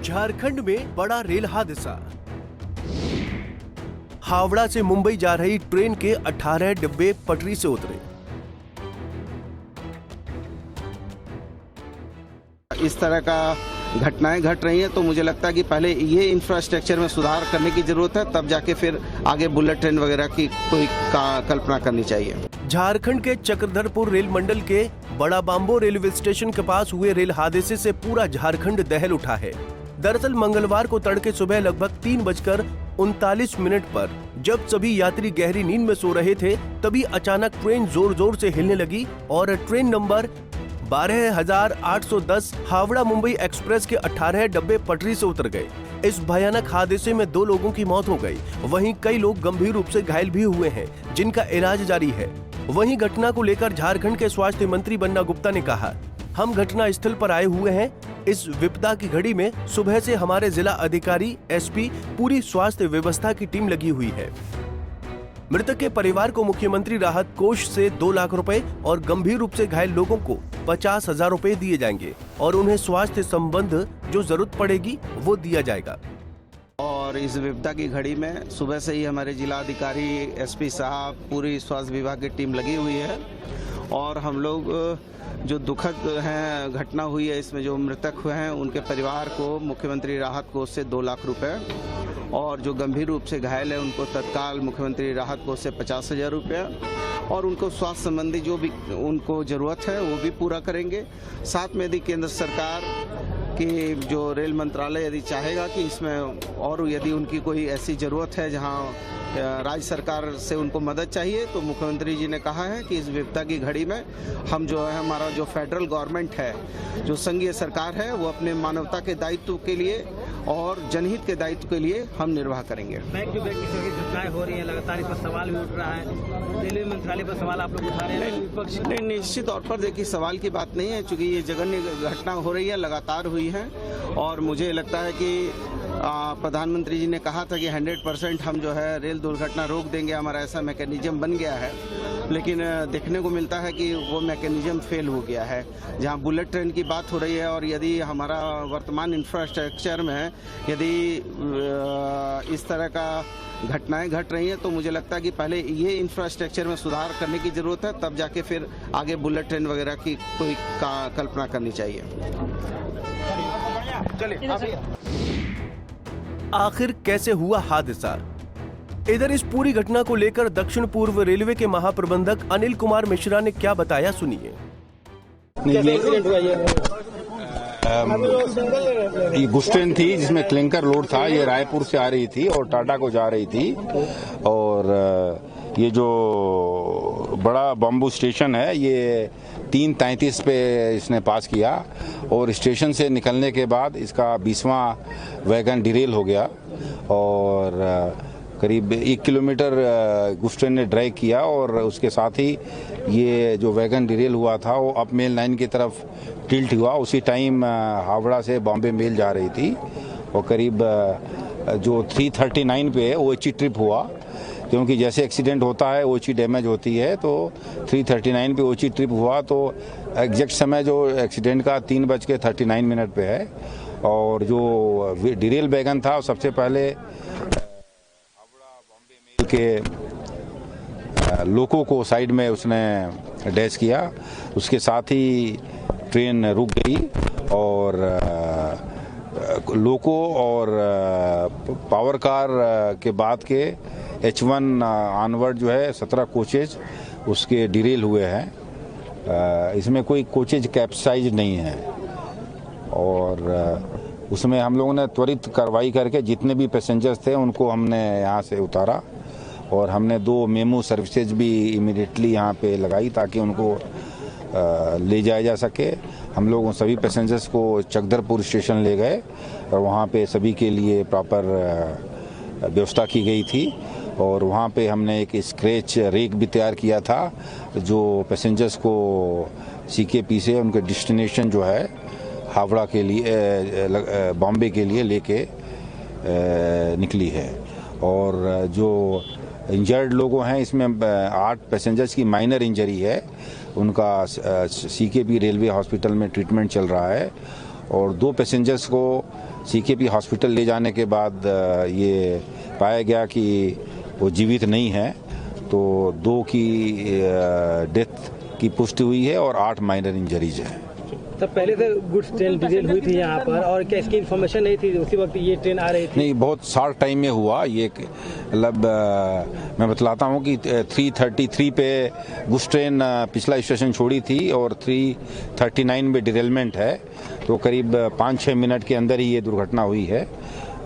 झारखंड में बड़ा रेल हादसा। हावड़ा से मुंबई जा रही ट्रेन के 18 डिब्बे पटरी से उतरे। इस तरह का घटनाएं घट रही हैं तो मुझे लगता है कि पहले ये इंफ्रास्ट्रक्चर में सुधार करने की जरूरत है, तब जाके फिर आगे बुलेट ट्रेन वगैरह की कोई कल्पना करनी चाहिए। झारखंड के चक्रधरपुर रेल मंडल के बड़ा बाम्बो रेलवे स्टेशन के पास हुए रेल हादसे से पूरा झारखंड दहल उठा है। दरअसल मंगलवार को तड़के सुबह लगभग 3:39 पर जब सभी यात्री गहरी नींद में सो रहे थे, तभी अचानक ट्रेन जोर जोर से हिलने लगी और train number 12,810 Howrah Mumbai express के 18 डब्बे पटरी से उतर गए। इस भयानक हादसे में 2 लोगों की मौत हो गई। वहीं कई लोग गंभीर रूप से घायल भी हुए हैं, जिनका इलाज जारी है। वहीं घटना को लेकर झारखंड के स्वास्थ्य मंत्री बन्ना गुप्ता ने कहा, हम घटना स्थल पर आए हुए हैं। इस विपदा की घड़ी में सुबह से हमारे जिला अधिकारी, एसपी, पूरी स्वास्थ्य व्यवस्था की टीम लगी हुई है। मृतक के परिवार को मुख्यमंत्री राहत कोष से 2 लाख रुपए और गंभीर रूप से घायल लोगों को 50,000 रुपए दिए जाएंगे और उन्हें स्वास्थ्य संबंध जो जरूरत पड़ेगी वो दिया जाएगा। और इस विपदा की घड़ी में सुबह से ही हमारे जिला अधिकारी, एसपी साहब, पूरी स्वास्थ्य विभाग की टीम लगी हुई है और हम लोग जो दुखद है घटना हुई है, इसमें जो मृतक हुए हैं उनके परिवार को मुख्यमंत्री राहत कोष से 2 लाख रुपए और जो गंभीर रूप से घायल है उनको तत्काल मुख्यमंत्री राहत कोष से 50,000 रुपये और उनको स्वास्थ्य संबंधी जो भी उनको ज़रूरत है वो भी पूरा करेंगे। साथ में यदि केंद्र सरकार की जो रेल मंत्रालय यदि चाहेगा कि इसमें और यदि उनकी कोई ऐसी ज़रूरत है जहां राज्य सरकार से उनको मदद चाहिए, तो मुख्यमंत्री जी ने कहा है कि इस विपदा की घड़ी में हम जो है, हमारा जो फेडरल गवर्नमेंट है, जो संघीय सरकार है, वो अपने मानवता के दायित्व के लिए और जनहित के दायित्व के लिए हम निर्वाह करेंगे। बैक टू बैक घटनाएं हो रही हैं, लगातार इस पर सवाल भी उठ रहा है। रेलवे मंत्रालय पर सवाल आप लोग उठा रहे हैं, विपक्ष नहीं, निश्चित तौर पर देखिए सवाल की बात नहीं है, चूंकि ये जघन्य घटना हो रही है, लगातार हुई है और मुझे लगता है कि प्रधानमंत्री जी ने कहा था कि 100% हम जो है रेल दुर्घटना रोक देंगे, हमारा ऐसा मैकेनिज्म बन गया है, लेकिन देखने को मिलता है कि वो मैकेनिज्म फेल हो गया है। जहां बुलेट ट्रेन की बात हो रही है और यदि हमारा वर्तमान इंफ्रास्ट्रक्चर में यदि इस तरह का घटनाएं घट रही हैं तो मुझे लगता है कि पहले ये इंफ्रास्ट्रक्चर में सुधार करने की जरूरत है, तब जाके फिर आगे बुलेट ट्रेन वगैरह की कोई कल्पना करनी चाहिए। आखिर कैसे हुआ हादसा? इधर इस पूरी घटना को लेकर दक्षिण पूर्व रेलवे के महाप्रबंधक अनिल कुमार मिश्रा ने क्या बताया, सुनिए। ये गुड्स ट्रेन थी जिसमें क्लिंकर लोड था, ये रायपुर से आ रही थी और टाटा को जा रही थी और ये जो बड़ा बम्बू स्टेशन है ये 3:33 पे इसने पास किया और स्टेशन से निकलने के बाद इसका 20वां वैगन डिरेल हो गया और करीब 1 किलोमीटर गुड्स ट्रेन ने ड्राइव किया और उसके साथ ही ये जो वैगन डिरेल हुआ था वो अप मेल लाइन की तरफ टिल्ट हुआ। उसी टाइम हावड़ा से बॉम्बे मेल जा रही थी और करीब जो 339 पे ओएचई ट्रिप हुआ, क्योंकि जैसे एक्सीडेंट होता है ओएचई डैमेज होती है, तो 339 पे ओएचई ट्रिप हुआ। तो एग्जैक्ट समय जो एक्सीडेंट का 3:39 पे है और जो डिरेल वैगन था सबसे पहले हावड़ा बॉम्बे मेल के लोको को साइड में उसने डैश किया, उसके साथ ही ट्रेन रुक गई और लोको और पावर कार के बाद के H1 ऑनवर्ड जो है 17 कोचेज उसके डिरेल हुए हैं। इसमें कोई कोचेज कैप्साइज नहीं है और उसमें हम लोगों ने त्वरित कार्रवाई करके जितने भी पैसेंजर्स थे उनको हमने यहाँ से उतारा और हमने 2 मेमू सर्विसेज भी इमीडिएटली यहाँ पे लगाई ताकि उनको ले जाया जा सके। हम लोग सभी पैसेंजर्स को चक्रधरपुर स्टेशन ले गए और वहाँ पे सभी के लिए प्रॉपर व्यवस्था की गई थी और वहाँ पे हमने एक स्क्रैच रेक भी तैयार किया था जो पैसेंजर्स को CKP से उनके डेस्टिनेशन जो है हावड़ा के लिए, बॉम्बे के लिए लेके निकली है। और जो इंजर्ड लोग हैं इसमें 8 पैसेंजर्स की माइनर इंजरी है, उनका CKP रेलवे हॉस्पिटल में ट्रीटमेंट चल रहा है और 2 पैसेंजर्स को CKP हॉस्पिटल ले जाने के बाद ये पाया गया कि वो जीवित नहीं है, तो 2 की डेथ की पुष्टि हुई है और 8 माइनर इंजरीज हैं। तब पहले से गुड्स ट्रेन डिटेल हुई थी यहाँ पर, और क्या इसकी इन्फॉर्मेशन नहीं थी उसी वक्त ये ट्रेन आ रही थी? नहीं, बहुत शॉर्ट टाइम में हुआ ये। मतलब मैं बतलाता हूँ कि 3:33 पे गुड्स ट्रेन पिछला स्टेशन छोड़ी थी और 3:39 में डिरेलमेंट है, तो करीब 5-6 मिनट के अंदर ही ये दुर्घटना हुई है।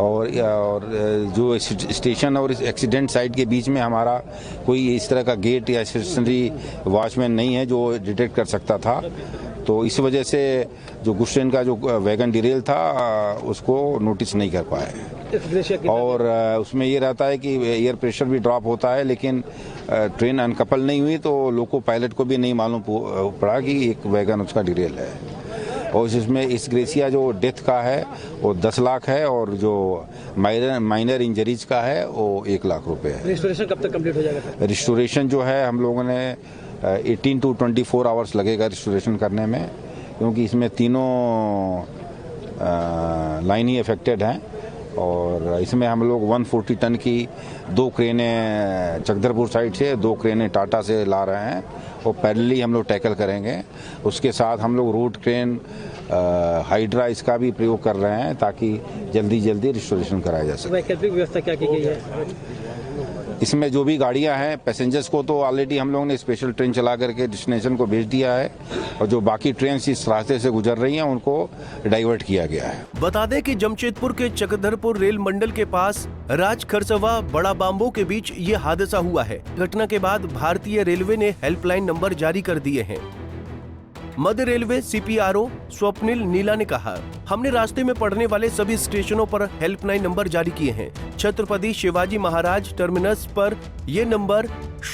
और जो स्टेशन और इस एक्सीडेंट साइट के बीच में हमारा कोई इस तरह का गेट या स्टेशनरी वॉचमैन नहीं है जो डिटेक्ट कर सकता था, तो इस वजह से जो गुड्स ट्रेन का जो वैगन डिरेल था उसको नोटिस नहीं कर पाए। और उसमें ये रहता है कि एयर प्रेशर भी ड्रॉप होता है, लेकिन ट्रेन अनकपल नहीं हुई तो लोको पायलट को भी नहीं मालूम पड़ा कि एक वैगन उसका डिरेल है। और इसमें इस ग्रेसिया जो डेथ का है वो 10 लाख है और जो माइनर इंजरीज का है वो 1 लाख रुपए है। रिस्टोरेशन कब तक कंप्लीट हो जाएगा? रिस्टोरेशन जो है हम लोगों ने 18 to 24 आवर्स लगेगा रिस्टोरेशन करने में, क्योंकि इसमें तीनों लाइन ही अफेक्टेड हैं। और इसमें हम लोग 140 टन की 2 क्रेनें चकधरपुर साइड से, 2 क्रेनें टाटा से ला रहे हैं और पैरेलली हम लोग टैकल करेंगे। उसके साथ हम लोग रोड क्रेन हाइड्रा इसका भी प्रयोग कर रहे हैं ताकि जल्दी रिस्टोरेशन कराया जा सके। वैकल्पिक व्यवस्था क्या की गई है? इसमें जो भी गाड़ियां हैं, पैसेंजर्स को तो ऑलरेडी हम लोगों ने स्पेशल ट्रेन चला करके डेस्टिनेशन को भेज दिया है, और जो बाकी ट्रेन इस रास्ते से गुजर रही हैं उनको डाइवर्ट किया गया है। बता दें कि जमशेदपुर के चकधरपुर रेल मंडल के पास राजखरसवा बड़ा बांबो के बीच ये हादसा हुआ है। घटना के बाद भारतीय रेलवे ने हेल्पलाइन नंबर जारी कर दिए हैं। मध्य रेलवे CPRO स्वप्निल नीला ने कहा, हमने रास्ते में पड़ने वाले सभी स्टेशनों पर हेल्पलाइन नंबर जारी किए हैं। छत्रपति शिवाजी महाराज टर्मिनस पर ये नंबर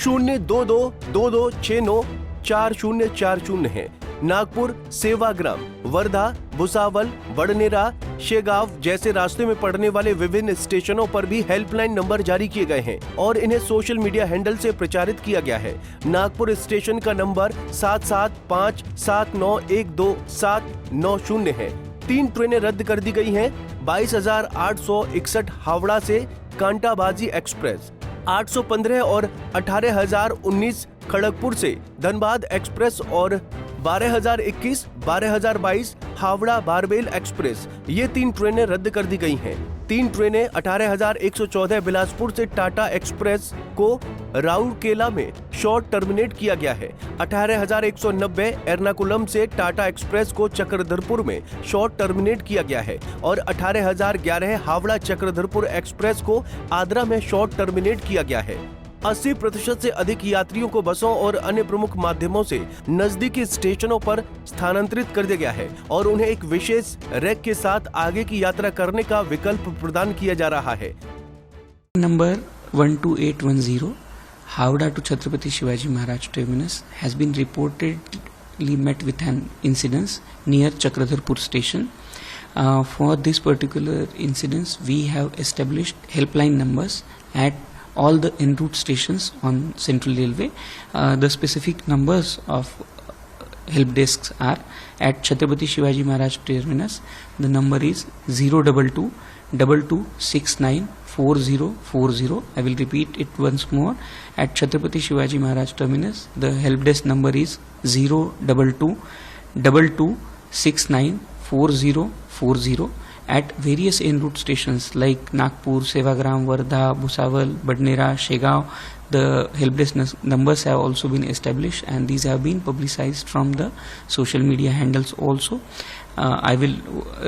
02222694040 है। नागपुर, सेवाग्राम, वर्धा, भुसावल, बड़नेरा, शेगांव जैसे रास्ते में पड़ने वाले विभिन्न स्टेशनों पर भी हेल्पलाइन नंबर जारी किए गए हैं और इन्हें सोशल मीडिया हैंडल से प्रचारित किया गया है। नागपुर स्टेशन का नंबर 7757912790 है। 3 ट्रेनें रद्द कर दी गई हैं। 22,861 हावड़ा से कांटाबाजी एक्सप्रेस, 815 और 18,019 खड़गपुर से धनबाद एक्सप्रेस और 12,021, 12,022 हावड़ा बारबेल एक्सप्रेस, ये 3 ट्रेनें रद्द कर दी गई हैं। 3 ट्रेनें 18,114 बिलासपुर से टाटा एक्सप्रेस को राउरकेला में शॉर्ट टर्मिनेट किया गया है। 18,190 एर्नाकुलम से टाटा एक्सप्रेस को चक्रधरपुर में शॉर्ट टर्मिनेट किया गया है और 18,011 हावड़ा चक्रधरपुर एक्सप्रेस को आद्रा में शॉर्ट टर्मिनेट किया गया है। 80% से अधिक यात्रियों को बसों और अन्य प्रमुख माध्यमों से नजदीकी स्टेशनों पर स्थानांतरित कर दिया गया है और उन्हें एक विशेष रैक के साथ आगे की यात्रा करने का विकल्प प्रदान किया जा रहा है। Number 12810 Howrah to Chhatrapati Shivaji Maharaj Terminus has been reportedly met with an incident near Chakradharpur station. For this particular incident, we have established helpline numbers at all the en route stations on Central Railway. The specific numbers of help desks are at Chhatrapati Shivaji Maharaj Terminus. The number is 02222694040. I will repeat it once more. At Chhatrapati Shivaji Maharaj Terminus, the help desk number is 02222694040. At various en route stations like Nagpur, Sevagram, Wardha, Bhusawal, Badnera, Shegaon, the help desk numbers have also been established and these have been publicized from the social media handles also. I will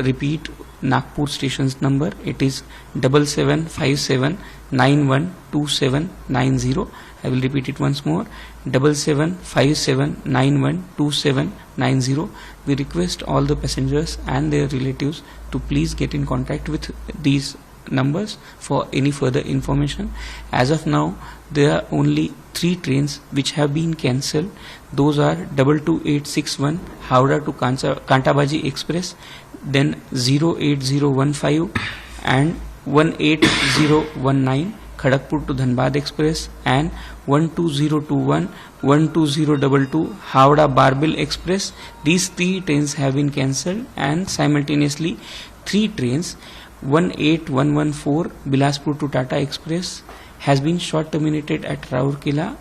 repeat Nagpur station's number. It is 7757912790. I will repeat it once more, 7757912790. We request all the passengers and their relatives to please get in contact with these numbers for any further information. As of now, there are only 3 trains which have been cancelled. Those are 22861 Howrah to Kantabaji Express, then 08015 and 18019 Kharagpur to Dhanbad Express, and 12021, 12022 Howrah Barbil Express. These 3 trains have been cancelled, and simultaneously 3 trains, 18114 Bilaspur to Tata Express has been short terminated at Rourkela.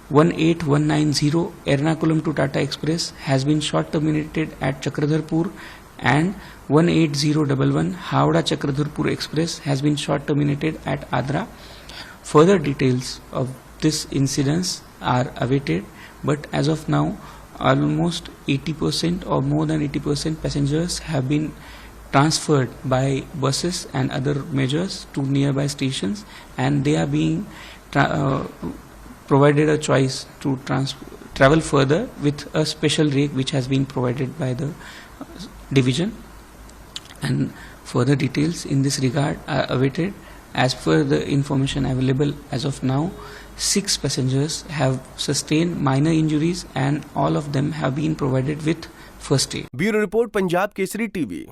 18190 Ernakulam to Tata Express has been short terminated at Chakradharpur, and 18011 Howrah Chakradharpur Express has been short terminated at Adra. Further details of this incidence are awaited, but as of now almost 80% or more than 80% passengers have been transferred by buses and other measures to nearby stations, and they are being provided a choice to travel further with a special rake which has been provided by the division. And further details in this regard are awaited. As per the information available as of now, 6 passengers have sustained minor injuries and all of them have been provided with first aid. Bureau report, Punjab Kesari TV.